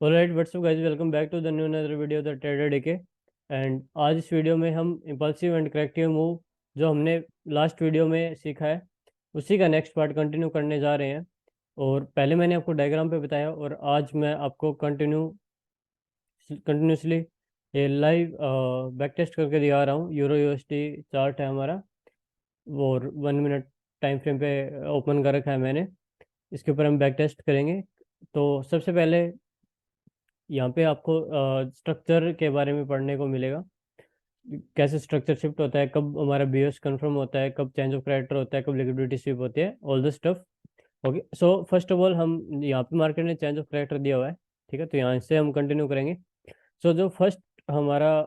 Alright what's up guys, welcome back to the new another video the trader day के। And आज इस video में हम इम्पल्सिव एंड करेक्टिव मूव जो हमने लास्ट वीडियो में सीखा है उसी का नेक्स्ट पार्ट कंटिन्यू करने जा रहे हैं। और पहले मैंने आपको डायग्राम पे बताया और आज मैं आपको कंटिन्यूसली ये लाइव बैक टेस्ट करके दिखा रहा हूँ। यूरो यूएसडी चार्ट है हमारा और 1 मिनट टाइम फ्रेम पे ओपन कर रखा है मैंने। इसके ऊपर हम बैक टेस्ट करेंगे। तो सबसे पहले यहाँ पे आपको स्ट्रक्चर के बारे में पढ़ने को मिलेगा। कैसे स्ट्रक्चर शिफ्ट होता है, कब हमारा बीओएस कंफर्म होता है, कब चेंज ऑफ कैरेक्टर होता है, कब लिक्विडिटी स्वीप होती है, all the stuff. Okay, so first of all हम यहाँ पे मार्केट ने चेंज ऑफ कैरेक्टर दिया हुआ है। ठीक है, तो यहाँ से हम कंटिन्यू करेंगे। सो जो फर्स्ट हमारा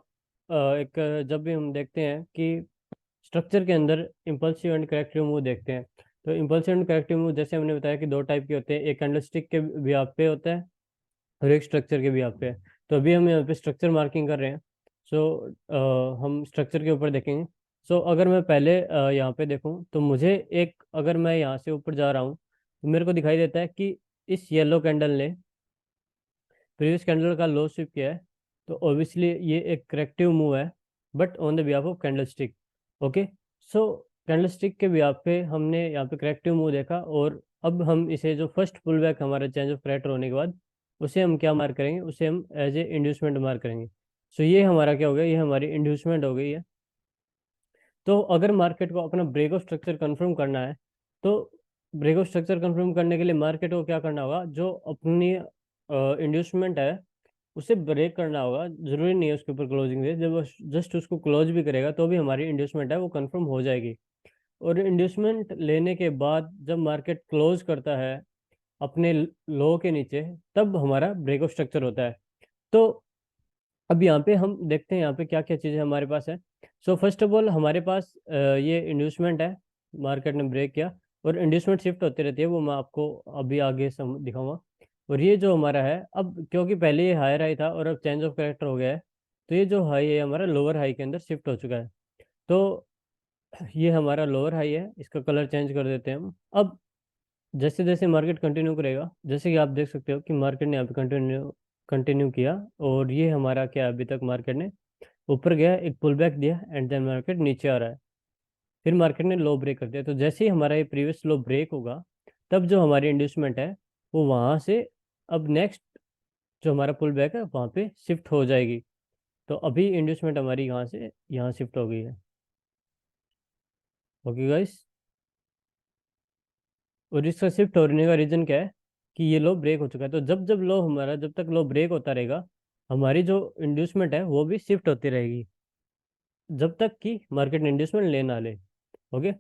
एक जब भी हम देखते हैं कि स्ट्रक्चर के अंदर इम्पल्सिव एंड करेक्टिव मूव देखते हैं, तो इम्पल्सिव एंड करेक्टिव मूव जैसे हमने बताया कि दो टाइप के होते हैं। एक कैंडलस्टिक के बिहाफ पे होता है और एक स्ट्रक्चर के भी यहाँ पे है। तो अभी हम यहाँ पे स्ट्रक्चर मार्किंग कर रहे हैं। सो हम स्ट्रक्चर के ऊपर देखेंगे। सो अगर मैं पहले यहाँ पे देखूँ तो मुझे एक, अगर मैं यहाँ से ऊपर जा रहा हूँ तो मेरे को दिखाई देता है कि इस येलो कैंडल ने प्रीवियस कैंडल का लो स्विप किया है। तो ऑब्वियसली ये एक करेक्टिव मूव है, but on the behalf of candle stick. Okay, so candle stick के बिहाफ पे हमने यहाँ पे करेक्टिव मूव देखा और अब हम इसे जो फर्स्ट पुल बैक हमारा चेंज ऑफ कैरेक्टर होने के बाद उसे हम क्या मार्क करेंगे, उसे हम एज ए इंड्यूसमेंट मार्क करेंगे। सो ये हमारा क्या हो गया, ये हमारी इंड्यूसमेंट हो गई है। तो अगर मार्केट को अपना ब्रेक ऑफ स्ट्रक्चर कंफर्म करना है तो ब्रेक ऑफ स्ट्रक्चर कंफर्म करने के लिए मार्केट को क्या करना होगा, जो अपनी इंड्यूसमेंट है उसे ब्रेक करना होगा। जरूरी नहीं है उसके ऊपर क्लोजिंग दे, जब वो जस्ट उसको क्लोज भी करेगा तो भी हमारी इंड्यूसमेंट है वो कंफर्म हो जाएगी। और इंड्यूसमेंट लेने के बाद जब मार्केट क्लोज करता है अपने लो के नीचे, तब हमारा ब्रेक ऑफ स्ट्रक्चर होता है। तो अब यहाँ पे हम देखते हैं यहाँ पे क्या क्या चीज़ें हमारे पास है। सो फर्स्ट ऑफ ऑल हमारे पास ये इंड्यूसमेंट है, मार्केट ने ब्रेक किया और इंड्यूसमेंट शिफ्ट होती रहती है, वो मैं आपको अभी आगे दिखाऊंगा। और ये जो हमारा है, अब क्योंकि पहले ये हायर हाई था और अब चेंज ऑफ कैरेक्टर हो गया है, तो ये जो हाई है हमारा लोअर हाई के अंदर शिफ्ट हो चुका है। तो ये हमारा लोअर हाई है, इसका कलर चेंज कर देते हैं हम। अब जैसे जैसे मार्केट कंटिन्यू करेगा, जैसे कि आप देख सकते हो कि मार्केट ने यहाँ पे कंटिन्यू कंटिन्यू किया और ये हमारा क्या है, अभी तक मार्केट ने ऊपर गया, एक पुल बैक दिया एंड देन मार्केट नीचे आ रहा है। फिर मार्केट ने लो ब्रेक कर दिया। तो जैसे ही हमारा ये प्रीवियस लो ब्रेक होगा, तब जो हमारी इंड्यूसमेंट है वो वहाँ से अब नेक्स्ट जो हमारा पुल बैक है वहाँ पे शिफ्ट हो जाएगी। तो अभी इंड्यूसमेंट हमारी यहाँ से यहाँ शिफ्ट हो गई है। ओके गाइस, और इसका शिफ्ट होने का रीज़न क्या है कि ये लो ब्रेक हो चुका है। तो जब जब लो हमारा, जब तक लो ब्रेक होता रहेगा, हमारी जो इंड्यूसमेंट है वो भी शिफ्ट होती रहेगी, जब तक कि मार्केट ने इंड्यूसमेंट ले ना ले। ओके,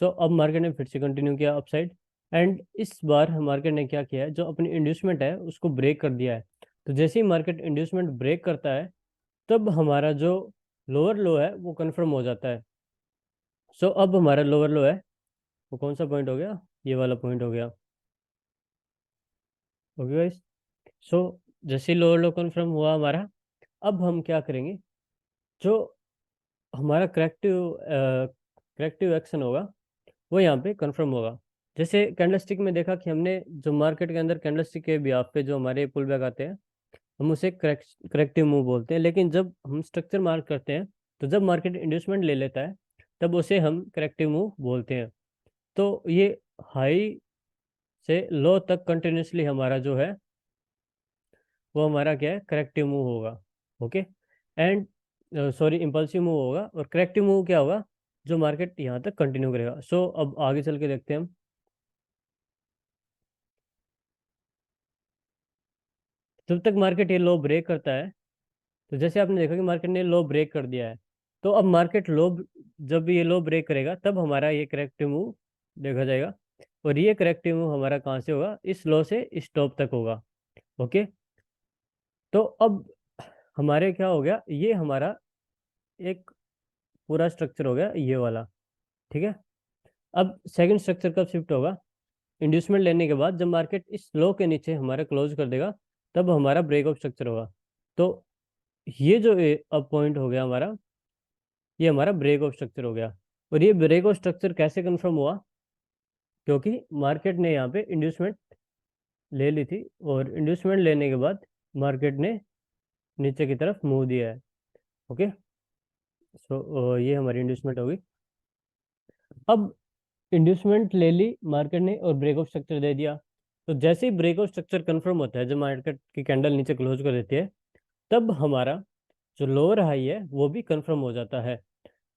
सो अब मार्केट ने फिर से कंटिन्यू किया अपसाइड एंड इस बार मार्केट ने क्या किया है, जो अपनी इंड्यूसमेंट है उसको ब्रेक कर दिया है। तो जैसे ही मार्केट इंड्यूसमेंट ब्रेक करता है, तब हमारा जो लोअर लो है वो कंफर्म हो जाता है। सो अब हमारा लोअर लो है वो कौन सा पॉइंट हो गया, ये वाला पॉइंट हो गया। ओके गाइस, सो जैसे ही लोअर लो कंफर्म हुआ हमारा, अब हम क्या करेंगे, जो हमारा करेक्टिव एक्शन होगा वो यहाँ पे कंफर्म होगा। जैसे कैंडलस्टिक में देखा कि हमने जो मार्केट के अंदर कैंडलस्टिक के बिहाफ पे जो हमारे पुल बैक आते हैं, हम उसे करेक्टिव मूव बोलते हैं। लेकिन जब हम स्ट्रक्चर मार्क करते हैं, तो जब मार्केट इंड्यूसमेंट ले लेता है तब उसे हम करेक्टिव मूव बोलते हैं। तो ये हाई से लो तक कंटिन्यूसली हमारा जो है वो हमारा क्या है, करेक्टिव मूव होगा। Okay, and sorry impulsive move होगा। और करेक्टिव मूव क्या होगा, जो मार्केट यहाँ तक कंटिन्यू करेगा। सो अब आगे चल के देखते हैं हम। जब तक मार्केट ये लो ब्रेक करता है, तो जैसे आपने देखा कि मार्केट ने लो ब्रेक कर दिया है, तो अब मार्केट लो, जब भी ये लो ब्रेक करेगा तब हमारा ये करेक्टिव मूव देखा जाएगा। और ये करेक्टिव मूव हमारा कहाँ से होगा, इस लो से इस टॉप तक होगा। ओके, तो अब हमारे क्या हो गया, ये हमारा एक पूरा स्ट्रक्चर हो गया ये वाला। ठीक है, अब सेकंड स्ट्रक्चर कब शिफ्ट होगा, इंड्यूसमेंट लेने के बाद जब मार्केट इस लो के नीचे हमारा क्लोज कर देगा, तब हमारा ब्रेक ऑफ स्ट्रक्चर होगा। तो ये जो अब पॉइंट हो गया हमारा, ये हमारा ब्रेक ऑफ स्ट्रक्चर हो गया। और ये ब्रेक ऑफ स्ट्रक्चर कैसे कंफर्म हुआ, क्योंकि मार्केट ने यहाँ पे इंड्यूसमेंट ले ली थी और इंड्यूसमेंट लेने के बाद मार्केट ने नीचे की तरफ मूव दिया है। ओके, सो ये हमारी इंड्यूसमेंट होगी। अब इंड्यूसमेंट ले ली मार्केट ने और ब्रेकआउट स्ट्रक्चर दे दिया। तो जैसे ही ब्रेकआउट स्ट्रक्चर कंफर्म होता है, जब मार्केट की कैंडल नीचे क्लोज कर देती है, तब हमारा जो लोअर हाई है वो भी कंफर्म हो जाता है।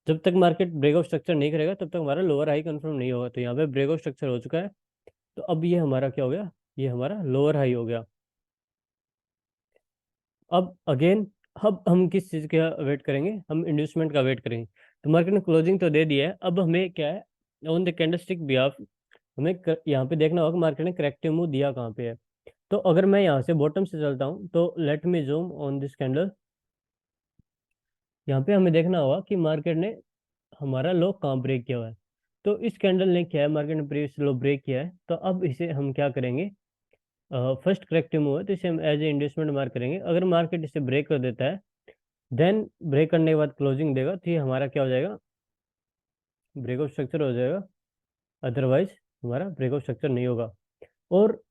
जब तक मार्केट ब्रेकआउट स्ट्रक्चर नहीं करेगा तब तक हमारा लोअर हाई कंफर्म नहीं होगा। तो यहाँ पे ब्रेकआउट स्ट्रक्चर हो चुका है, तो अब ये हमारा क्या हो गया, ये हमारा लोअर हाई हो गया। अब अगेन, अब हम किस चीज़ का वेट करेंगे, हम इंड्यूसमेंट का वेट करेंगे। तो मार्केट ने क्लोजिंग तो दे दिया है, अब हमें क्या है, ऑन द कैंडलस्टिक बिहाफ हमें यहाँ पे देखना होगा मार्केट ने करेक्टिव मूव दिया कहाँ पे है। तो अगर मैं यहाँ से बॉटम से चलता हूँ तो let me zoom on this candle. यहाँ पे हमें देखना होगा कि मार्केट ने हमारा लो कहाँ ब्रेक किया हुआ है। तो इस कैंडल ने क्या है, मार्केट ने प्रीवियस लो ब्रेक किया है, तो अब इसे हम क्या करेंगे, फर्स्ट करेक्टिव मूव है तो इसे हम एज ए इंड्यूसमेंट मार्क करेंगे। अगर मार्केट इसे ब्रेक कर देता है, देन ब्रेक करने के बाद क्लोजिंग देगा, तो ये हमारा क्या हो जाएगा, ब्रेकआउट स्ट्रक्चर हो जाएगा। अदरवाइज हमारा ब्रेकआउट स्ट्रक्चर नहीं होगा। और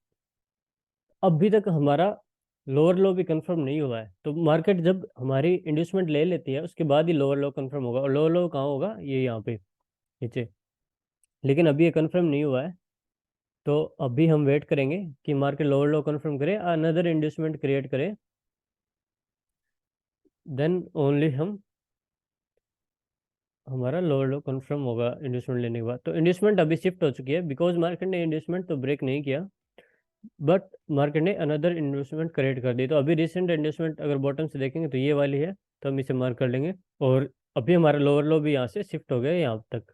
अभी तक हमारा लोअर लो भी कंफर्म नहीं हुआ है, तो मार्केट जब हमारी इंड्यूसमेंट ले लेती है उसके बाद ही लोअर लो कंफर्म होगा। और लोअर लो कहाँ होगा, ये यहाँ पे नीचे। लेकिन अभी ये कंफर्म नहीं हुआ है, तो अभी हम वेट करेंगे कि मार्केट लोअर लो कंफर्म करे, अनदर इंड्यूसमेंट क्रिएट करे, देन ओनली हम हमारा लोअर लो कंफर्म होगा इंड्यूसमेंट लेने के बाद। तो इंड्यूसमेंट अभी शिफ्ट हो चुकी है, बिकॉज मार्केट ने इंड्यूसमेंट तो ब्रेक नहीं किया, बट मार्केट ने अनदर इन्वेस्टमेंट क्रिएट कर दी। तो अभी रिसेंट इन्वेस्टमेंट अगर बॉटम से देखेंगे तो ये वाली है, तो हम इसे मार्क कर लेंगे। और अभी हमारा लोअर लो भी यहाँ से शिफ्ट हो गया यहाँ तक।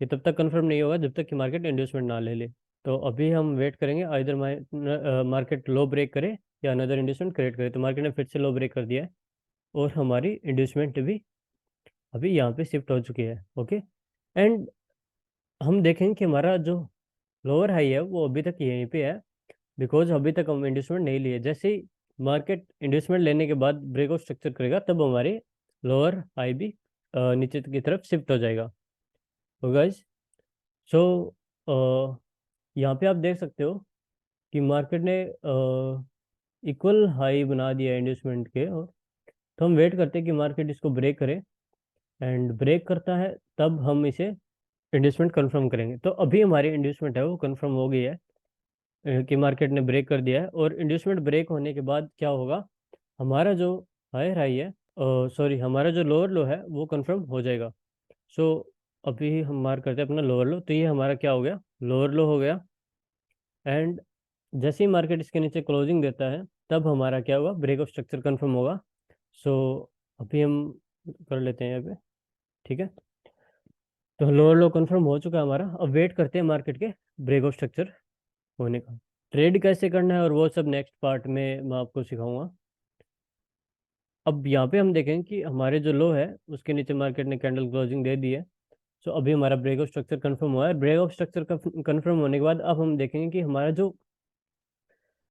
ये तब तक कंफर्म नहीं होगा जब तक कि मार्केट इन्वेस्टमेंट ना ले ले। तो अभी हम वेट करेंगे आइदर मार्केट लो ब्रेक करे या अनदर इन्वेस्टमेंट क्रिएट करे। तो मार्केट ने फिर से लो ब्रेक कर दिया है और हमारी इन्वेस्टमेंट भी अभी यहाँ पे शिफ्ट हो चुकी है। ओके, एंड हम देखेंगे कि हमारा जो लोअर हाई है वो अभी तक यहीं पे है, बिकॉज अभी तक हम इंडस्टमेंट नहीं लिए। जैसे ही मार्केट इंडस्टमेंट लेने के बाद ब्रेकआउट स्ट्रक्चर करेगा, तब हमारे लोअर हाई भी नीचे की तरफ शिफ्ट हो जाएगा। तो गाइज, सो यहाँ पे आप देख सकते हो कि मार्केट ने इक्वल हाई बना दिया इंडस्टमेंट के। और तो हम वेट करते हैं कि मार्केट इसको ब्रेक करे, एंड ब्रेक करता है तब हम इसे इंडस्टमेंट कंफर्म करेंगे। तो अभी हमारी इंडस्टमेंट है वो कंफर्म हो गई है, कि मार्केट ने ब्रेक कर दिया है। और इंड्यूसमेंट ब्रेक होने के बाद क्या होगा, हमारा जो हायर हाई है, सॉरी, हमारा जो लोअर लो है वो कंफर्म हो जाएगा। सो अभी हम मार्क करते हैं अपना लोअर लो, तो ये हमारा क्या हो गया, लोअर लो हो गया। एंड जैसे ही मार्केट इसके नीचे क्लोजिंग देता है, तब हमारा क्या होगा, ब्रेकआउट स्ट्रक्चर कंफर्म होगा। सो अभी हम कर लेते हैं यहाँ पे, ठीक है। तो लोअर लो कंफर्म हो चुका है हमारा, अब वेट करते हैं मार्केट के ब्रेकआउट स्ट्रक्चर होने का। ट्रेड कैसे करना है और वो सब नेक्स्ट पार्ट में मैं आपको सिखाऊंगा। अब यहाँ पे हम देखेंगे कि हमारे जो लो है उसके नीचे मार्केट ने कैंडल क्लोजिंग दे दी है। सो अभी हमारा ब्रेकआउट स्ट्रक्चर कंफर्म हुआ है। ब्रेकआउट स्ट्रक्चर का कंफर्म होने के बाद अब हम देखेंगे कि हमारा जो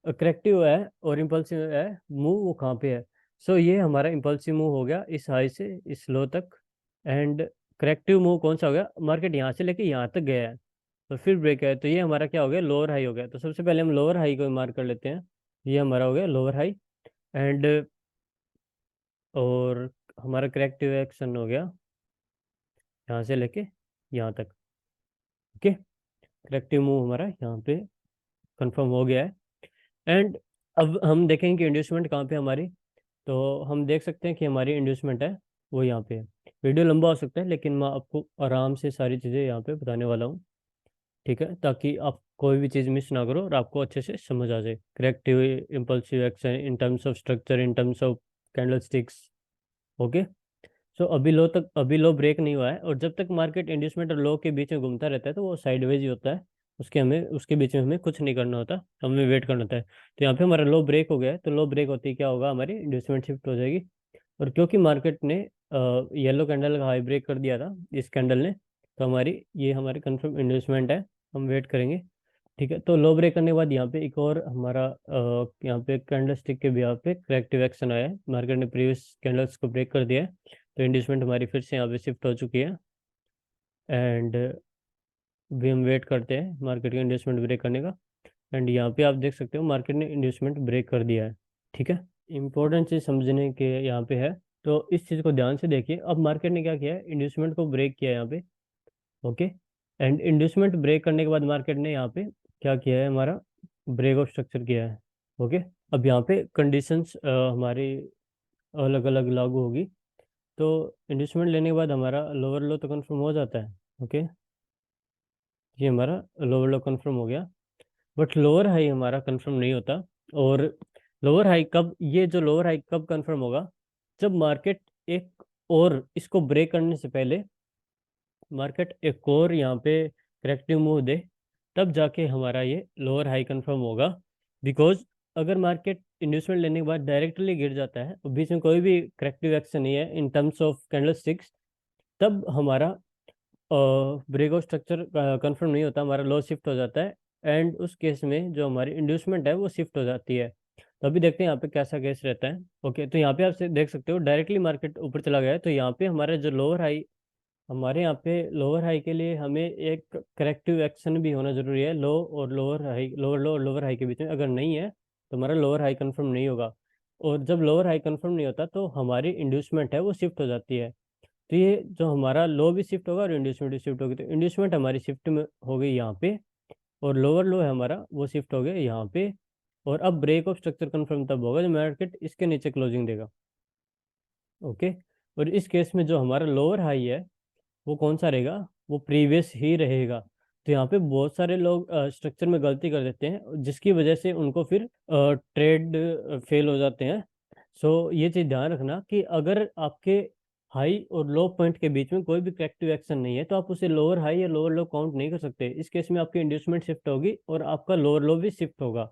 करेक्टिव है और इम्पल्सिव है मूव वो कहाँ पे है। सो ये हमारा इम्पल्सिव मूव हो गया इस हाई से इस लो तक। एंड करेक्टिव मूव कौन सा हो गया, मार्केट यहाँ से लेके यहाँ तक गया है तो फिर ब्रेक है, तो ये हमारा क्या हो गया, लोअर हाई हो गया। तो सबसे पहले हम लोअर हाई को मार्क कर लेते हैं। ये हमारा हो गया लोअर हाई। एंड और हमारा करेक्टिव एक्शन हो गया यहाँ से लेके यहाँ तक। ओके, करेक्टिव मूव हमारा यहाँ पे कंफर्म हो गया है। एंड अब हम देखेंगे कि इंड्यूसमेंट कहाँ पे है हमारी। तो हम देख सकते हैं कि हमारी इंड्यूसमेंट है वो यहाँ पे है। वीडियो लंबा हो सकता है लेकिन मैं आपको आराम से सारी चीज़ें यहाँ पे बताने वाला हूँ, ठीक है, ताकि आप कोई भी चीज़ मिस ना करो और आपको अच्छे से समझ आ जाए। Corrective impulsive action in terms of structure, in terms of candlesticks. Okay, so अभी लो ब्रेक नहीं हुआ है, और जब तक मार्केट इंड्यूसमेंट और लो के बीच में घूमता रहता है तो वो साइडवेज ही होता है। उसके बीच में हमें कुछ नहीं करना होता, हमें वेट करना होता है। तो यहाँ पे हमारा लो ब्रेक हो गया है, तो लो ब्रेक होते ही क्या होगा, हमारी इंड्यूसमेंट शिफ्ट हो जाएगी। और क्योंकि मार्केट ने येलो कैंडल का हाई ब्रेक कर दिया था इस कैंडल ने, तो ये हमारी कंफर्म इंड्यूसमेंट है। हम वेट करेंगे, ठीक है। तो लो ब्रेक करने के बाद यहाँ पे एक और हमारा यहाँ पे कैंडल स्टिक के यहाँ पे करेक्टिव एक्शन आया है। मार्केट ने प्रीवियस कैंडल्स को ब्रेक कर दिया है, तो इंड्यूसमेंट हमारी फिर से यहाँ पे शिफ्ट हो चुकी है। एंड भी हम वेट करते हैं मार्केट के इंड्यूसमेंट ब्रेक करने का। एंड यहाँ पे आप देख सकते हो मार्केट ने इंड्यूसमेंट ब्रेक कर दिया है। ठीक है, इम्पोर्टेंट चीज समझने के यहाँ पे है, तो इस चीज को ध्यान से देखिए। अब मार्केट ने क्या किया है, इंड्यूसमेंट को ब्रेक किया है यहाँ पे। ओके, एंड इंड्यूसमेंट ब्रेक करने के बाद मार्केट ने यहाँ पे क्या किया है, हमारा ब्रेक ऑफ स्ट्रक्चर किया है। ओके, अब यहाँ पे कंडीशंस हमारी अलग अलग लागू होगी। तो इंड्यूसमेंट लेने के बाद हमारा लोअर लो तो कंफर्म हो जाता है। ओके, ये हमारा लोअर लो कंफर्म हो गया, बट लोअर हाई हमारा कंफर्म नहीं होता। और लोअर हाई कब, ये जो लोअर हाई कब कंफर्म होगा, जब मार्केट एक और इसको ब्रेक करने से पहले मार्केट एक और यहाँ पे करेक्टिव मूव दे, तब जाके हमारा ये लोअर हाई कंफर्म होगा। बिकॉज अगर मार्केट इन्वेस्टमेंट लेने के बाद डायरेक्टली गिर जाता है और बीच में कोई भी करेक्टिव एक्शन नहीं है इन टर्म्स ऑफ कैंडल स्टिक्स, तब हमारा ब्रेक ऑफ स्ट्रक्चर कंफर्म नहीं होता, हमारा लो शिफ्ट हो जाता है। एंड उस केस में जो हमारी इंड्यूसमेंट है वो शिफ्ट हो जाती है। तो अभी देखते हैं यहाँ पे कैसा केस रहता है। ओके, तो यहाँ पे आप देख सकते हो डायरेक्टली मार्केट ऊपर चला गया है, तो यहाँ पे हमारा जो लोअर हाई, हमारे यहाँ पे लोअर हाई के लिए हमें एक करेक्टिव एक्शन भी होना जरूरी है। लो और लोअर हाई, लोअर लो और लोअर हाई के बीच में अगर नहीं है तो हमारा लोअर हाई कंफर्म नहीं होगा। और जब लोअर हाई कंफर्म नहीं होता तो हमारी इंड्यूसमेंट है वो शिफ्ट हो जाती है। तो ये जो हमारा लो भी शिफ्ट होगा और इंड्यूसमेंट भी शिफ्ट होगी, तो इंड्यूसमेंट हमारी शिफ्ट में हो गई यहाँ पे, और लोअर लो है हमारा वो शिफ्ट हो गया यहाँ पे। और अब ब्रेक ऑफ स्ट्रक्चर कंफर्म तब होगा जब मार्केट इसके नीचे क्लोजिंग देगा। ओके, और इस केस में जो हमारा लोअर हाई है वो कौन सा रहेगा, वो प्रीवियस ही रहेगा। तो यहाँ पे बहुत सारे लोग स्ट्रक्चर में गलती कर देते हैं जिसकी वजह से उनको फिर ट्रेड फेल हो जाते हैं। सो ये चीज़ ध्यान रखना कि अगर आपके हाई और लो पॉइंट के बीच में कोई भी करेक्टिव एक्शन नहीं है तो आप उसे लोअर हाई या लोअर लो काउंट नहीं कर सकते। इस केस में आपकी इंड्यूसमेंट शिफ्ट होगी और आपका लोअर लो भी शिफ्ट होगा,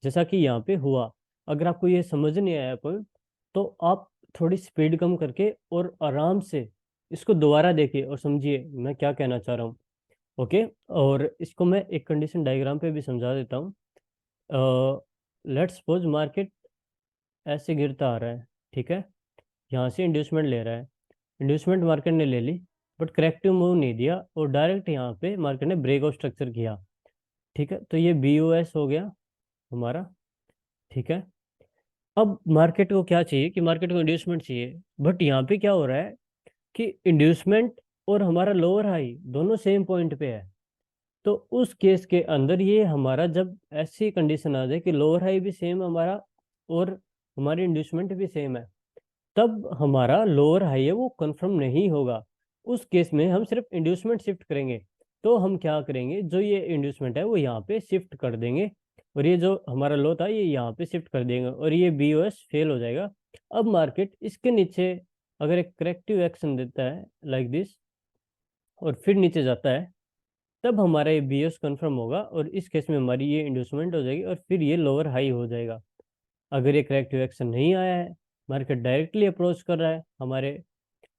जैसा कि यहाँ पे हुआ। अगर आपको ये समझ नहीं आया पॉइंट, तो आप थोड़ी स्पीड कम करके और आराम से इसको दोबारा देखिए और समझिए मैं क्या कहना चाह रहा हूँ। ओके, और इसको मैं एक कंडीशन डायग्राम पे भी समझा देता हूँ। लेट्स सपोज मार्केट ऐसे गिरता आ रहा है, ठीक है, यहाँ से इंड्यूसमेंट ले रहा है, इंड्यूसमेंट मार्केट ने ले ली, बट करेक्टिव मूव नहीं दिया और डायरेक्ट यहाँ पे मार्केट ने ब्रेक आउट स्ट्रक्चर किया। ठीक है, तो ये BOS हो गया हमारा। ठीक है, अब मार्केट को क्या चाहिए कि मार्केट को इंड्यूसमेंट चाहिए, बट यहाँ पे क्या हो रहा है कि इंड्यूसमेंट और हमारा लोअर हाई दोनों सेम पॉइंट पे है। तो उस केस के अंदर ये हमारा जब ऐसी कंडीशन आ जाए कि लोअर हाई भी सेम हमारा और हमारी इंड्यूसमेंट भी सेम है, तब हमारा लोअर हाई है वो कंफर्म नहीं होगा। उस केस में हम सिर्फ इंड्यूसमेंट शिफ्ट करेंगे। तो हम क्या करेंगे, जो ये इंड्यूसमेंट है वो यहाँ पे शिफ्ट कर देंगे, और ये जो हमारा लो था ये यहाँ पे शिफ्ट कर देंगे, और ये BOS फेल हो जाएगा। अब मार्केट इसके नीचे अगर एक करेक्टिव एक्शन देता है लाइक दिस और फिर नीचे जाता है, तब हमारा ये BOS कंफर्म होगा, और इस केस में हमारी ये इंड्यूसमेंट हो जाएगी और फिर ये लोअर हाई हो जाएगा। अगर ये करेक्टिव एक्शन नहीं आया है, मार्केट डायरेक्टली अप्रोच कर रहा है हमारे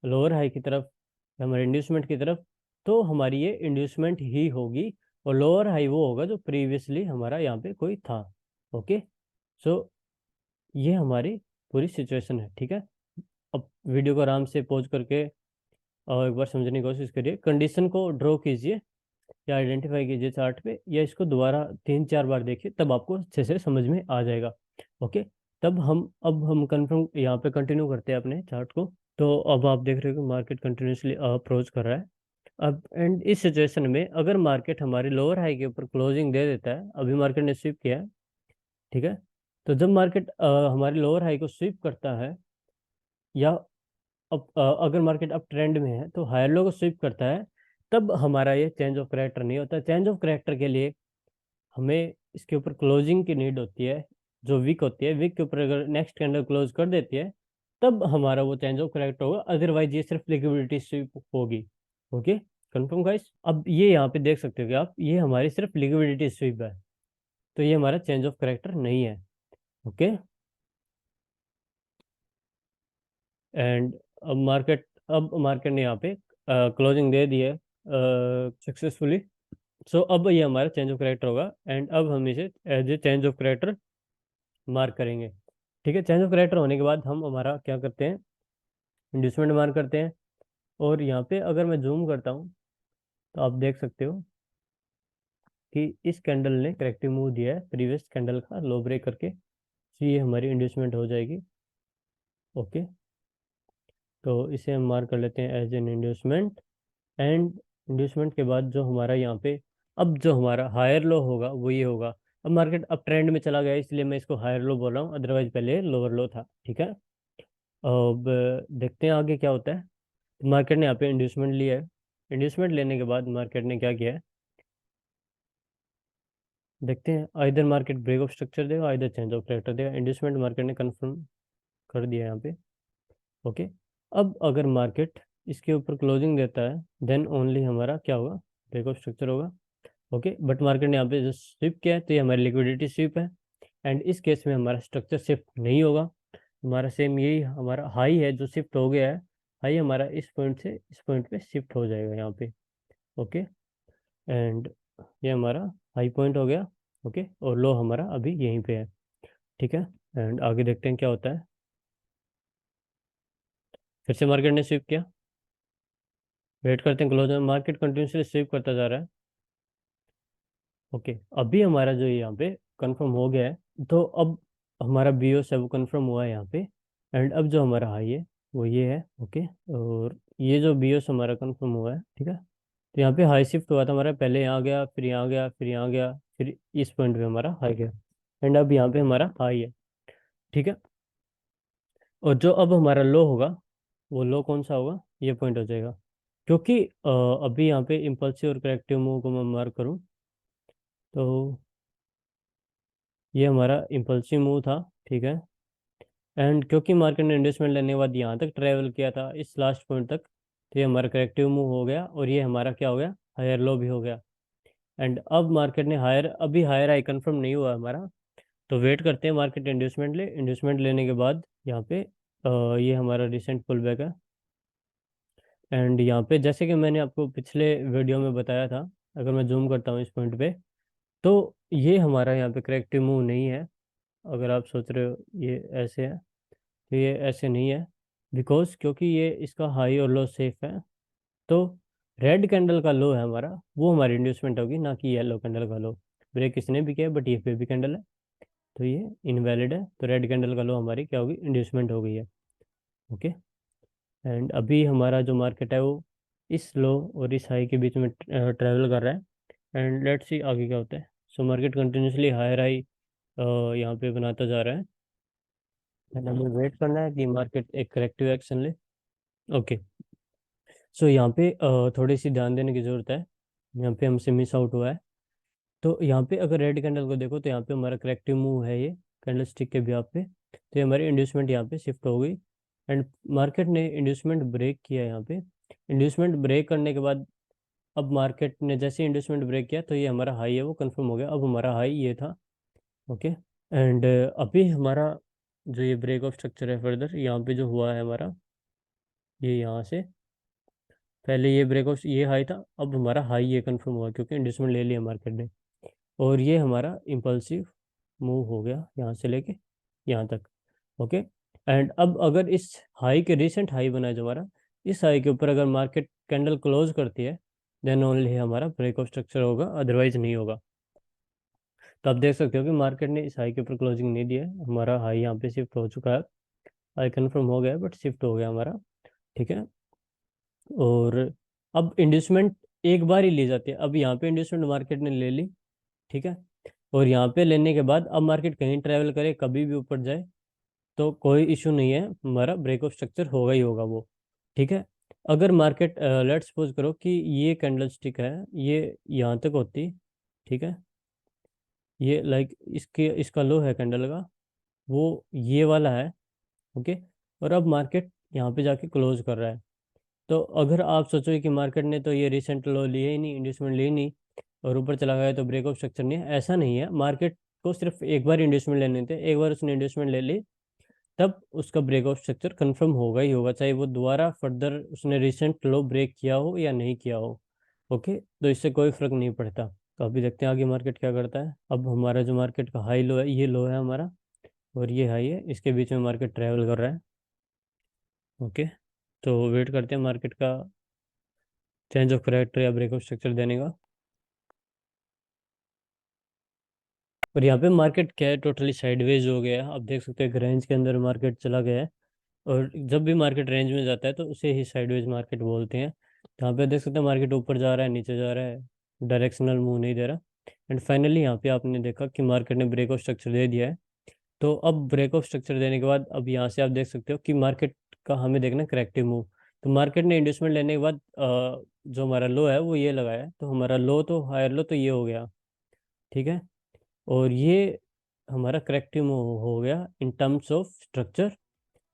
लोअर हाई की तरफ, हमारे इंड्यूसमेंट की तरफ, तो हमारी ये इंड्यूसमेंट ही होगी, और लोअर हाई वो होगा जो प्रीवियसली हमारा यहाँ पे कोई था। ओके, सो ये हमारी पूरी सिचुएशन है। ठीक है, अब वीडियो को आराम से पॉज करके और एक बार समझने की कोशिश करिए, कंडीशन को ड्रॉ कीजिए या आइडेंटिफाई कीजिए चार्ट पे, या इसको दोबारा 3-4 बार देखिए, तब आपको अच्छे से समझ में आ जाएगा। ओके, तब हम अब हम कंफर्म यहाँ पे कंटिन्यू करते हैं अपने चार्ट को। तो अब आप देख रहे हो कि मार्केट कंटिन्यूसली अप्रोच कर रहा है। अब एंड इस सिचुएशन में अगर मार्केट हमारे लोअर हाई के ऊपर क्लोजिंग दे देता है, अभी मार्केट ने स्वीप किया है, ठीक है, तो जब मार्केट हमारे लोअर हाई को स्वीप करता है, या अब अगर मार्केट अप ट्रेंड में है तो हायर लो को स्वीप करता है, तब हमारा ये चेंज ऑफ करेक्टर नहीं होता। चेंज ऑफ करेक्टर के लिए हमें इसके ऊपर क्लोजिंग की नीड होती है जो वीक होती है। वीक के ऊपर अगर नेक्स्ट कैंडल क्लोज कर देती है, तब हमारा वो चेंज ऑफ करेक्टर होगा, अदरवाइज ये सिर्फ लिक्विडिटी स्वीप होगी। Okay, confirm guys. अब ये यहाँ पे देख सकते हो कि आप, ये हमारी सिर्फ लिक्विडिटी स्वीप है, तो ये हमारा चेंज ऑफ करेक्टर नहीं है। ओके, एंड अब मार्केट ने यहाँ पे क्लोजिंग दे दी है सक्सेसफुली। सो अब ये हमारा चेंज ऑफ करेक्टर होगा, एंड अब हम इसे as a change of character mark करेंगे। ठीक है, चेंज ऑफ करेक्टर होने के बाद हम हमारा क्या करते हैं, इंड्यूसमेंट मार्क करते हैं। और यहाँ पे अगर मैं जूम करता हूँ तो आप देख सकते हो कि इस कैंडल ने करेक्टिव मूव दिया है प्रीवियस कैंडल का लो ब्रेक करके, ये हमारी इंड्यूसमेंट हो जाएगी। ओके, तो इसे हम मार्क कर लेते हैं as an inducement. And inducement के बाद जो हमारा यहाँ पे अब जो हमारा हायर लो होगा वो ये होगा। अब मार्केट अब ट्रेंड में चला गया इसलिए मैं इसको हायर लो बोल रहा हूँ, अदरवाइज पहले लोअर लो था। ठीक है, अब देखते हैं आगे क्या होता है। मार्केट ने यहाँ पे इंड्यूसमेंट लिया है। इंड्यूसमेंट लेने के बाद मार्केट ने क्या किया है, देखते हैं। Either market break of structure देगा, आइदर चेंज ऑफ करेक्टर देगा। इंड्यूसमेंट मार्केट ने कंफर्म कर दिया यहाँ पे। ओके, अब अगर मार्केट इसके ऊपर क्लोजिंग देता है देन ओनली हमारा क्या होगा, ब्रेक ऑफ स्ट्रक्चर होगा। ओके, बट मार्केट ने यहाँ पे जो स्विप किया है तो ये हमारी लिक्विडिटी स्विप है। एंड इस केस में हमारा स्ट्रक्चर शिफ्ट नहीं होगा, हमारा सेम यही हमारा हाई है जो शिफ्ट हो गया है। हाई हमारा इस पॉइंट से इस पॉइंट पे शिफ्ट हो जाएगा यहाँ पे। ओके, एंड ये हमारा हाई पॉइंट हो गया। ओके, और लो हमारा अभी यहीं पे है। ठीक है, एंड आगे देखते हैं क्या होता है। फिर से मार्केट ने स्विप किया, वेट करते हैं क्लोज में। मार्केट कंटिन्यूसली स्विप करता जा रहा है। ओके, अभी हमारा जो यहाँ पे कंफर्म हो गया है, तो अब हमारा बी ओ से वो कंफर्म हुआ है यहाँ पे। एंड अब जो हमारा हाई है वो ये है। ओके, और ये जो बी ओ से हमारा कंफर्म हुआ है, ठीक है। तो यहाँ पे हाई शिफ्ट हुआ था हमारा, पहले यहाँ गया, फिर यहाँ गया, फिर यहाँ गया, फिर इस पॉइंट पे हमारा हाई गया। एंड अब यहाँ पे हमारा हाई है। ठीक है, और जो अब हमारा लो होगा वो लो कौन सा होगा, ये पॉइंट हो जाएगा। क्योंकि अभी यहाँ पे इम्पल्सिव और करेक्टिव मूव को मैं मार्क करूँ तो ये हमारा इम्पल्सिव मूव था। ठीक है, एंड क्योंकि मार्केट ने इन्वेस्टमेंट लेने के बाद यहाँ तक ट्रेवल किया था इस लास्ट पॉइंट तक, तो ये हमारा करेक्टिव मूव हो गया और ये हमारा क्या हो गया, हायर लो भी हो गया। एंड अब मार्केट ने हायर, अभी हायर हाई कंफर्म नहीं हुआ हमारा, तो वेट करते हैं मार्केट इंड्यूसमेंट ले। इंड्यूसमेंट लेने के बाद यहाँ पे ये हमारा रिसेंट पुल बैक है। एंड यहाँ पे जैसे कि मैंने आपको पिछले वीडियो में बताया था, अगर मैं जूम करता हूँ इस पॉइंट पे, तो ये हमारा यहाँ पे करेक्टिव मूव नहीं है। अगर आप सोच रहे हो ये ऐसे है, तो ये ऐसे नहीं है। बिकॉज क्योंकि ये इसका हाई और लो सेफ है, तो रेड कैंडल का लो है हमारा, वो हमारी इंड्यूसमेंट होगी, ना कि येलो कैंडल का लो। ब्रेक इसने भी किया बट ये पे भी कैंडल है, तो ये इनवैलिड है। तो रेड कैंडल का लो हमारी क्या होगी, इंड्यूसमेंट हो गई है। ओके, एंड अभी हमारा जो मार्केट है वो इस लो और इस हाई के बीच में ट्रेवल कर रहा है। एंड लेट्स सी आगे क्या होता है। So market continuously higher high यहाँ पे बनाता जा रहा है। एंड हमें वेट करना है कि मार्केट एक करेक्टिव एक्शन ले। ओके, सो यहाँ पे थोड़ी सी ध्यान देने की ज़रूरत है। यहाँ पे हमसे मिस आउट हुआ है। तो यहाँ पे अगर रेड कैंडल को देखो तो यहाँ पे हमारा करेक्टिव मूव है, ये कैंडल स्टिक के भी पे। तो ये हमारी इंड्यूसमेंट यहाँ पे शिफ्ट हो गई। एंड मार्केट ने इंड्यूसमेंट ब्रेक किया यहाँ पे। इंड्यूसमेंट ब्रेक करने के बाद अब मार्केट ने जैसे इंड्यूसमेंट ब्रेक किया तो ये हमारा हाई है वो कंफर्म हो गया। अब हमारा हाई ये था। ओके, एंड अभी हमारा जो ये ब्रेक ऑफ स्ट्रक्चर है फर्दर यहाँ पे जो हुआ है हमारा, ये यहाँ से पहले ये ब्रेकआउट ये हाई था, अब हमारा हाई ये कंफर्म हुआ क्योंकि इंडस्ट्रीमेंट ले लिया मार्केट ने। और ये हमारा इम्पल्सिव मूव हो गया यहाँ से लेके यहाँ तक। ओके, एंड अब अगर इस हाई के रिसेंट हाई बना है जो हमारा, इस हाई के ऊपर अगर मार्केट कैंडल क्लोज करती है देन ओनली हमारा ब्रेकआउट स्ट्रक्चर होगा, अदरवाइज नहीं होगा। तो आप देख सकते हो कि मार्केट ने इस हाई के ऊपर क्लोजिंग नहीं दिया है, हमारा हाई यहाँ पे शिफ्ट हो चुका है। हाई कंफर्म हो गया बट शिफ्ट हो गया हमारा। ठीक है, और अब इंड्यूसमेंट एक बार ही ली जाती है। अब यहाँ पे इंड्यूसमेंट मार्केट ने ले ली। ठीक है, और यहाँ पे लेने के बाद अब मार्केट कहीं ट्रैवल करे कभी भी ऊपर जाए तो कोई इशू नहीं है, हमारा ब्रेक ऑफ स्ट्रक्चर होगा ही होगा वो। ठीक है, अगर मार्केट लेट्स सपोज करो कि ये कैंडल स्टिक है, ये यहाँ तक होती। ठीक है, ये लाइक इसके इसका लो है कैंडल का, वो ये वाला है। ओके, और अब मार्केट यहाँ पे जाके क्लोज कर रहा है। तो अगर आप सोचो कि मार्केट ने तो ये रिसेंट लो लिए ही नहीं, इंड्यूसमेंट ली नहीं, और ऊपर चला गया तो ब्रेक ऑफ स्ट्रक्चर नहीं है, ऐसा नहीं है। मार्केट को सिर्फ एक बार इंड्यूसमेंट लेने थे, एक बार उसने इंड्यूसमेंट ले ली तब उसका ब्रेक ऑफ स्ट्रक्चर कंफर्म होगा ही होगा, चाहे वो दोबारा फर्दर उसने रिसेंट लो ब्रेक किया हो या नहीं किया हो। ओके, तो इससे कोई फर्क नहीं पड़ता। तो अभी देखते हैं आगे मार्केट क्या करता है। अब हमारा जो मार्केट का हाई लो है, ये लो है हमारा और ये हाई है, इसके बीच में मार्केट ट्रैवल कर रहा है। ओके, तो वेट करते हैं मार्केट का चेंज ऑफ करेक्टर या ब्रेकअप स्ट्रक्चर देने का। और यहाँ पे मार्केट क्या है, टोटली साइडवेज हो गया है। आप देख सकते हैं एक रेंज के अंदर मार्केट चला गया है, और जब भी मार्केट रेंज में जाता है तो उसे ही साइडवेज मार्केट बोलते हैं। तो यहाँ पे देख सकते हैं मार्केट ऊपर जा रहा है, नीचे जा रहा है, डायरेक्शनल मूव नहीं दे रहा। एंड फाइनली यहाँ पे आपने देखा कि मार्केट ने ब्रेक ऑफ स्ट्रक्चर दे दिया है। तो अब ब्रेक ऑफ स्ट्रक्चर देने के बाद अब यहाँ से आप देख सकते हो कि मार्केट का हमें देखना करेक्टिव मूव। तो मार्केट ने इंड्यूसमेंट लेने के बाद जो हमारा लो है वो ये लगाया है, तो हमारा लो तो हायर लो तो ये हो गया, ठीक है। और ये हमारा करेक्टिव मूव हो गया इन टर्म्स ऑफ स्ट्रक्चर।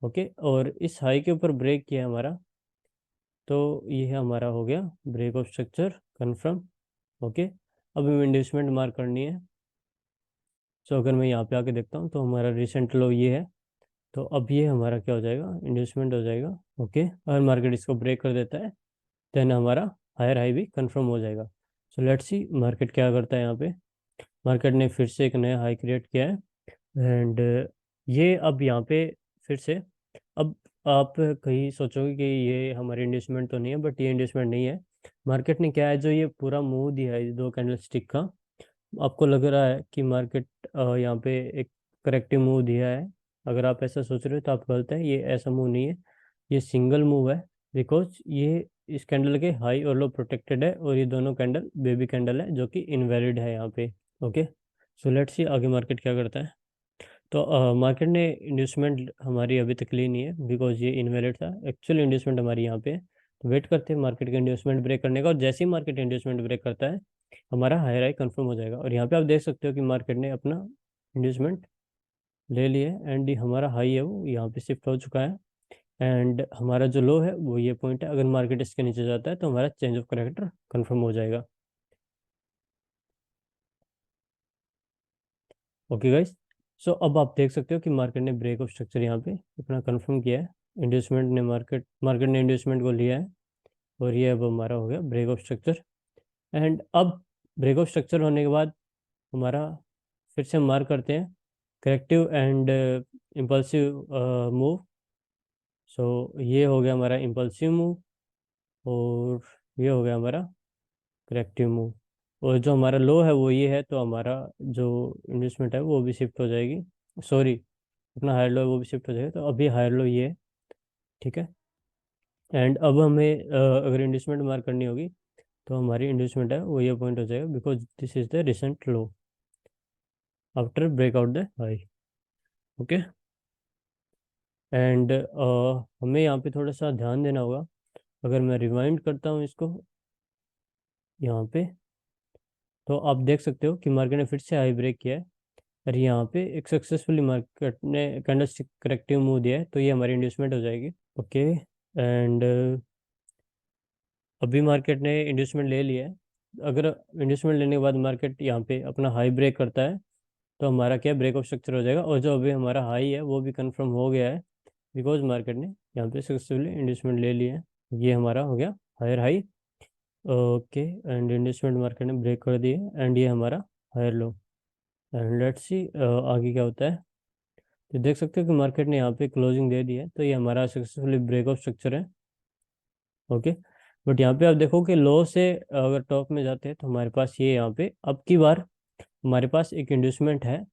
ओके, और इस हाई के ऊपर ब्रेक किया हमारा, तो ये हमारा हो गया break of structure confirm. Okay, अब हमें इंड्यूसमेंट मार्क करनी है। सो अगर मैं यहाँ पे आके देखता हूँ तो हमारा रिसेंट लो ये है, तो अब ये हमारा क्या हो जाएगा, इंड्यूसमेंट हो जाएगा। ओके, अगर मार्केट इसको ब्रेक कर देता है देन हमारा हायर हाई भी कंफर्म हो जाएगा। सो लेट्स सी मार्केट क्या करता है यहाँ पे। मार्केट ने फिर से एक नया हाई क्रिएट किया है, एंड ये अब यहाँ पे फिर से, अब आप कहीं सोचोगे कि ये हमारी इंड्यूसमेंट तो नहीं है, बट ये इंड्यूसमेंट नहीं है। मार्केट ने क्या है, जो ये पूरा मूव दिया है दो कैंडल स्टिक का, आपको लग रहा है कि मार्केट यहाँ पे एक करेक्टिव मूव दिया है। अगर आप ऐसा सोच रहे हो तो आप गलत है, ये ऐसा मूव नहीं है, ये सिंगल मूव है। बिकॉज ये इस कैंडल के हाई और लो प्रोटेक्टेड है, और ये दोनों कैंडल बेबी कैंडल है जो कि इनवैलिड है यहाँ पे। ओके, सो लेट्स सी आगे मार्केट क्या करता है। तो मार्केट ने इंड्यूसमेंट हमारी अभी तक ली नहीं है, बिकॉज ये इनवैलिड था। एक्चुअल इंड्यूसमेंट हमारी यहाँ पे है। तो वेट करते हैं मार्केट के इंड्यूसमेंट ब्रेक करने का, और जैसे ही मार्केट इंड्यूसमेंट ब्रेक करता है हमारा हायर हाई कंफर्म हो जाएगा। और यहाँ पे आप देख सकते हो कि मार्केट ने अपना इंड्यूसमेंट ले लिया है, एंड हमारा हाई है वो यहाँ पे शिफ्ट हो चुका है, एंड हमारा जो लो है वो ये पॉइंट है। अगर मार्केट इसके नीचे जाता है तो हमारा चेंज ऑफ करेक्टर कंफर्म हो जाएगा। ओके गाइस, सो अब आप देख सकते हो कि मार्केट ने ब्रेक ऑफ स्ट्रक्चर यहाँ पे अपना कंफर्म किया है। इंड्यूसमेंट ने मार्केट ने इंड्यूसमेंट को लिया है, और ये अब हमारा हो गया ब्रेक ऑफ स्ट्रक्चर। एंड अब ब्रेक ऑफ स्ट्रक्चर होने के बाद हमारा फिर से हम मार्क करते हैं करेक्टिव एंड इम्पल्सिव मूव। सो ये हो गया हमारा इम्पल्सिव मूव, और ये हो गया हमारा करेक्टिव मूव। और जो हमारा लो है वो ये है, तो हमारा जो इन्वेस्टमेंट है वो भी शिफ्ट हो जाएगी, सॉरी, अपना हायर लो है वो भी शिफ्ट हो जाएगा। तो अभी हायर लो ये है, ठीक है। एंड अब हमें अगर इन्वेस्टमेंट मार्क करनी होगी तो हमारी इन्वेस्टमेंट है वो ये पॉइंट हो जाएगा, because this is the recent low after breakout the high. Okay, and हमें यहाँ पे थोड़ा सा ध्यान देना होगा। अगर मैं रिवाइंड करता हूँ इसको यहाँ पे, तो आप देख सकते हो कि मार्केट ने फिर से हाई ब्रेक किया है, और यहाँ पे एक सक्सेसफुली मार्केट ने कैंडलस्टिक करेक्टिव मूव दिया है, तो ये हमारी इंड्यूसमेंट हो जाएगी। ओके, एंड अभी मार्केट ने इंड्यूसमेंट ले लिया है। अगर इंड्यूसमेंट लेने के बाद मार्केट यहाँ पे अपना हाई ब्रेक करता है तो हमारा क्या ब्रेक ऑफ स्ट्रक्चर हो जाएगा, और जो अभी हमारा हाई है वो भी कंफर्म हो गया है, बिकॉज मार्केट ने यहाँ पे सक्सेसफुली इंड्यूसमेंट ले लिया है। ये हमारा हो गया higher high. Okay, and inducement market ने ब्रेक कर दिया, एंड ये हमारा higher low. And let's see आगे क्या होता है। तो देख सकते हो कि मार्केट ने यहाँ पे क्लोजिंग दे दी है, तो ये हमारा सक्सेसफुली ब्रेक ऑफ स्ट्रक्चर है। ओके, बट यहाँ पे आप देखो कि लो से अगर टॉप में जाते हैं तो हमारे पास ये यहाँ पे अब की बार हमारे पास एक इंड्यूसमेंट है।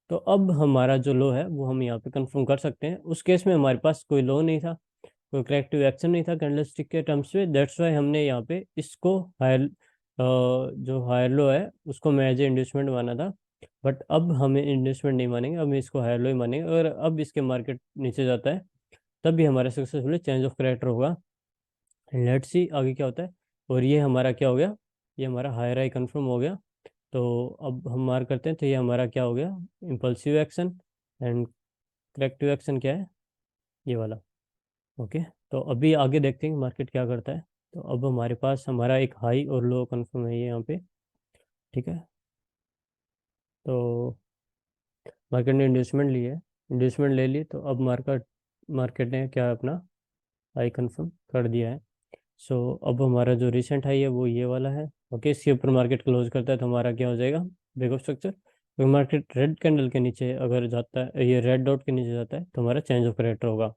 तो अब हमारा जो लो है वो हम यहाँ पे कंफर्म कर सकते हैं। उस केस में हमारे पास कोई लो नहीं था, कोई करेक्टिव एक्शन नहीं था कैंडलस्टिक के टर्म्स पे, दैट्स वाई हमने यहाँ पे इसको हायर, जो हायर लो है उसको मैं एज ए इंड्यूसमेंट माना था। बट अब हमें इंड्यूसमेंट नहीं मानेंगे, अब इसको हायर लो ही मानेंगे। अगर अब इसके मार्केट नीचे जाता है तब भी हमारा सक्सेसफुली चेंज ऑफ करेक्टर होगा। लेट्स सी आगे क्या होता है। और ये हमारा क्या हो गया, ये हमारा हायर हाई कंफर्म हो गया। तो अब हम मार्क करते हैं, तो ये हमारा क्या हो गया, impulsive action. And corrective action क्या है, ये वाला। ओके, तो अभी आगे देखते हैं मार्केट क्या करता है। तो अब हमारे पास हमारा एक हाई और लो कंफर्म है ये यहाँ पे, ठीक है। तो मार्केट ने इंड्यूसमेंट ली है, इंड्यूसमेंट ले ली, तो अब मार्केट मार्केट ने क्या अपना हाई कंफर्म कर दिया है। सो अब हमारा जो रिसेंट हाई है वो ये वाला है। ओके, इसके ऊपर मार्केट क्लोज करता है तो हमारा क्या हो जाएगा, ब्रेक ऑफ स्ट्रक्चर। तो मार्केट रेड कैंडल के नीचे अगर जाता है, ये रेड डॉट के नीचे जाता है तो हमारा चेंज ऑफ करेक्टर होगा।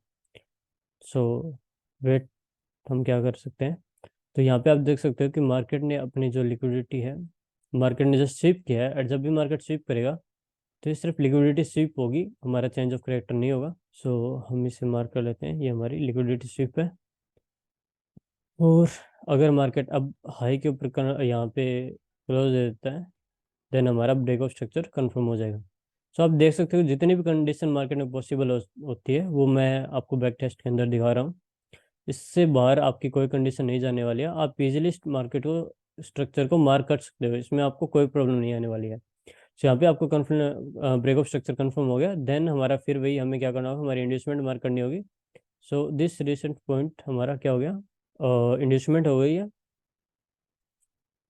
सो वेट, हम क्या कर सकते हैं। तो यहाँ पे आप देख सकते हो कि मार्केट ने अपनी जो लिक्विडिटी है, मार्केट ने जो स्वीप किया है, और जब भी मार्केट स्वीप करेगा तो ये सिर्फ लिक्विडिटी स्वीप होगी, हमारा चेंज ऑफ करेक्टर नहीं होगा। सो हम इसे मार्क कर लेते हैं, ये हमारी लिक्विडिटी स्वीप है। और अगर मार्केट अब हाई के ऊपर यहाँ पे क्लोज दे देता है, देन हमारा ब्रेक ऑफ स्ट्रक्चर कंफर्म हो जाएगा। सो आप देख सकते हो जितनी भी कंडीशन मार्केट में पॉसिबल होती है वो मैं आपको बैक टेस्ट के अंदर दिखा रहा हूँ। इससे बाहर आपकी कोई कंडीशन नहीं जाने वाली है, आप इजीली मार्केट को स्ट्रक्चर को मार्क कर सकते हो, इसमें आपको कोई प्रॉब्लम नहीं आने वाली है। सो यहाँ पे आपको confirm break of structure confirm हो गया, देन हमारा फिर वही हमें क्या करना होगा, हमारी इंड्यूसमेंट मार्क करनी होगी। सो दिस रिसेंट पॉइंट हमारा क्या हो गया, इंड्यूसमेंट हो गई है।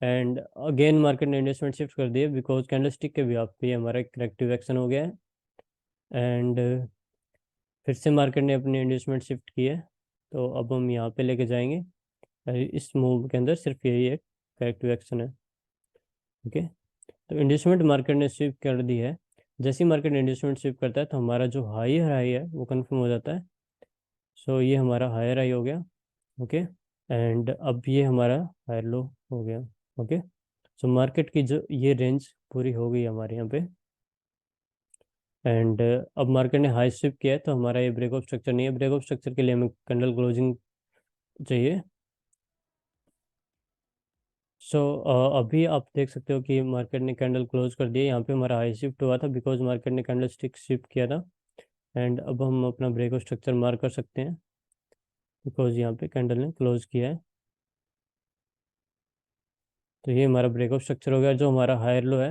एंड अगेन मार्केट ने इन्वेस्टमेंट शिफ्ट कर दी है बिकॉज कैंडलस्टिक के भी आप पे हमारा एक करेक्टिव एक्शन हो गया है। एंड फिर से मार्केट ने अपनी इन्वेस्टमेंट शिफ्ट की है, तो अब हम यहाँ पे लेके जाएंगे। इस मूव के अंदर सिर्फ यही एक करेक्टिव एक्शन है। ओके, तो इन्वेस्टमेंट मार्केट ने स्विप कर दी है। जैसे ही मार्केट इन्वेस्टमेंट स्विप करता है तो हमारा जो हाई हाई है वो कंफर्म हो जाता है। सो ये हमारा हायर हाई हो गया। ओके, एंड अब ये हमारा हायर लो हो गया। ओके, सो मार्केट की जो ये रेंज पूरी हो गई हमारे यहाँ पे। एंड अब मार्केट ने हाई स्विप किया है, तो हमारा ये ब्रेक ऑफ स्ट्रक्चर नहीं है। ब्रेक ऑफ स्ट्रक्चर के लिए हमें कैंडल क्लोजिंग चाहिए। सो अभी आप देख सकते हो कि मार्केट ने कैंडल क्लोज कर दिया, यहाँ पे हमारा हाई शिफ्ट हुआ था बिकॉज मार्केट ने कैंडल स्टिक शिफ्ट किया था। एंड अब हम अपना ब्रेक ऑफ स्ट्रक्चर मार्क कर सकते हैं बिकॉज यहाँ पे कैंडल ने क्लोज किया है। तो ये हमारा ब्रेक ऑफ स्ट्रक्चर हो गया, जो हमारा हायर लो है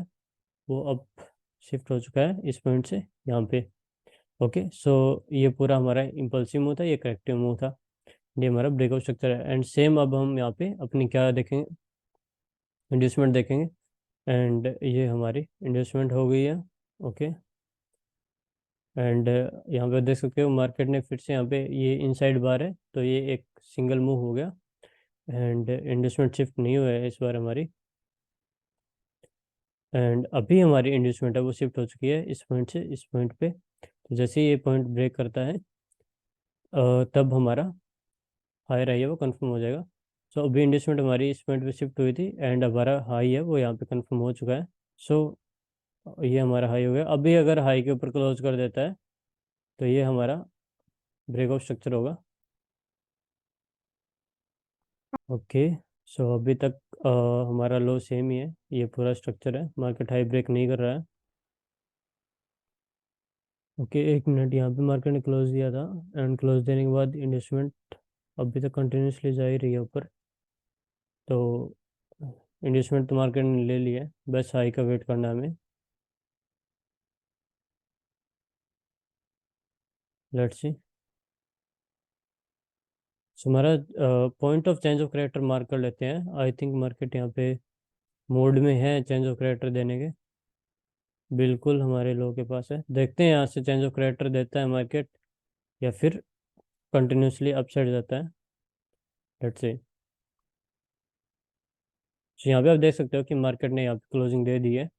वो अब शिफ्ट हो चुका है इस पॉइंट से यहाँ पे। ओके, सो ये पूरा हमारा इम्पल्सिव मूव था, ये करेक्टिव मूव था, ये हमारा ब्रेक ऑफ स्ट्रक्चर है। एंड सेम अब हम यहाँ पे अपनी क्या देखेंगे, इंड्यूसमेंट देखेंगे। एंड ये हमारी इंड्यूसमेंट हो गई है। ओके, एंड यहाँ पे देख सकते हो मार्केट ने फिर से यहाँ पे ये इनसाइड बार है, तो ये एक सिंगल मूव हो गया। एंड इंड्यूसमेंट शिफ्ट नहीं हुआ है इस बार हमारी। एंड अभी हमारी इंड्यूसमेंट है वो शिफ्ट हो चुकी है इस पॉइंट से इस पॉइंट पे। तो जैसे ही ये पॉइंट ब्रेक करता है तब हमारा हायर हाई है वो कंफर्म हो जाएगा। सो अभी इंडस्टमेंट हमारी इस पॉइंट पे शिफ्ट हुई थी एंड हमारा हाई है वो यहाँ पे कंफर्म हो चुका है। सो ये हमारा हाई हो गया। अभी अगर हाई के ऊपर क्लोज कर देता है तो ये हमारा ब्रेक ऑफ स्ट्रक्चर होगा। ओके, सो अभी तक हमारा लो सेम ही है, ये पूरा स्ट्रक्चर है, मार्केट हाई ब्रेक नहीं कर रहा है। ओके, एक मिनट, यहाँ पे मार्केट ने क्लोज दिया था एंड क्लोज देने के बाद इन्वेस्टमेंट अभी तक कंटिन्यूसली जा ही रही है ऊपर। तो इन्वेस्टमेंट तो मार्केट ने ले लिया है, बस हाई का वेट करना है हमें। Let's see. सो हमारा point of change of character मार्क कर लेते हैं। आई थिंक मार्केट यहाँ पे मोड में है चेंज ऑफ करेक्टर देने के, बिल्कुल हमारे लोगों के पास है। देखते हैं यहाँ से चेंज ऑफ करेक्टर देता है मार्केट या फिर कंटिन्यूसली अपसाइड जाता है। Let's see. तो यहाँ पे आप देख सकते हो कि मार्केट ने यहाँ पे क्लोजिंग दे दी है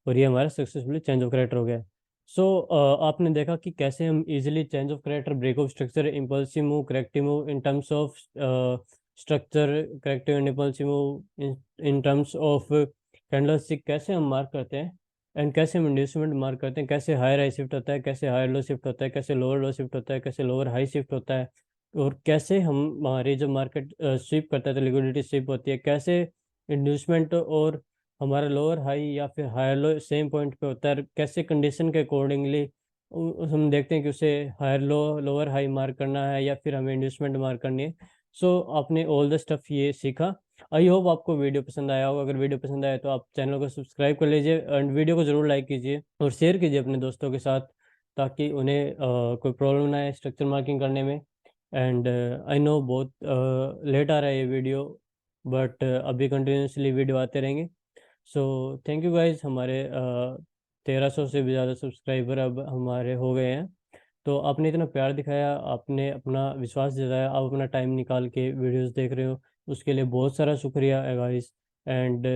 और ये हमारा सक्सेसफुली चेंज ऑफ करेक्टर हो गया है। सो आपने देखा कि कैसे हम easily change of character, break of structure, impulsive move, corrective move in terms of structure, corrective and impulsive move in terms of candlestick कैसे हम मार्क करते हैं। एंड कैसे हम इंड्यूसमेंट मार्क करते हैं, कैसे हायर हाई शिफ्ट होता है, कैसे हायर लो शिफ्ट होता है, कैसे लोअर लो शिफ्ट होता है, कैसे लोअर हाई शिफ्ट होता है। और कैसे हम हमारी जब मार्केट स्वीप करता है तो लिक्विडिटी स्वीप होती है, कैसे इंड्यूसमेंट और हमारा लोअर हाई या फिर हायर लो सेम पॉइंट पे होता है, कैसे कंडीशन के अकॉर्डिंगली हम देखते हैं कि उसे higher low lower high mark करना है या फिर हमें इंड्यूसमेंट मार्क करनी है। सो आपने ऑल द स्टफ ये सीखा। आई होप आपको वीडियो पसंद आया होगा। अगर वीडियो पसंद आया तो आप चैनल को सब्सक्राइब कर लीजिए एंड वीडियो को ज़रूर लाइक कीजिए और शेयर कीजिए अपने दोस्तों के साथ, ताकि उन्हें कोई प्रॉब्लम ना आए स्ट्रक्चर मार्किंग करने में। एंड आई नो बहुत लेट आ रहा है ये वीडियो, बट अभी कंटिन्यूसली वीडियो आते रहेंगे। सो थैंक यू गाइज, हमारे 1300 से भी ज़्यादा सब्सक्राइबर अब हमारे हो गए हैं। तो आपने इतना प्यार दिखाया, आपने अपना विश्वास जताया, आप अपना टाइम निकाल के वीडियोस देख रहे हो, उसके लिए बहुत सारा शुक्रिया है guys. And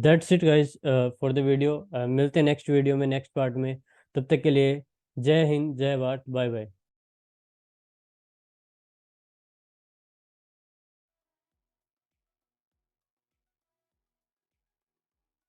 that's it guys for the video. मिलते हैं नेक्स्ट वीडियो में, नेक्स्ट पार्ट में। तब तक के लिए जय हिंद, जय भारत, बाय बाय।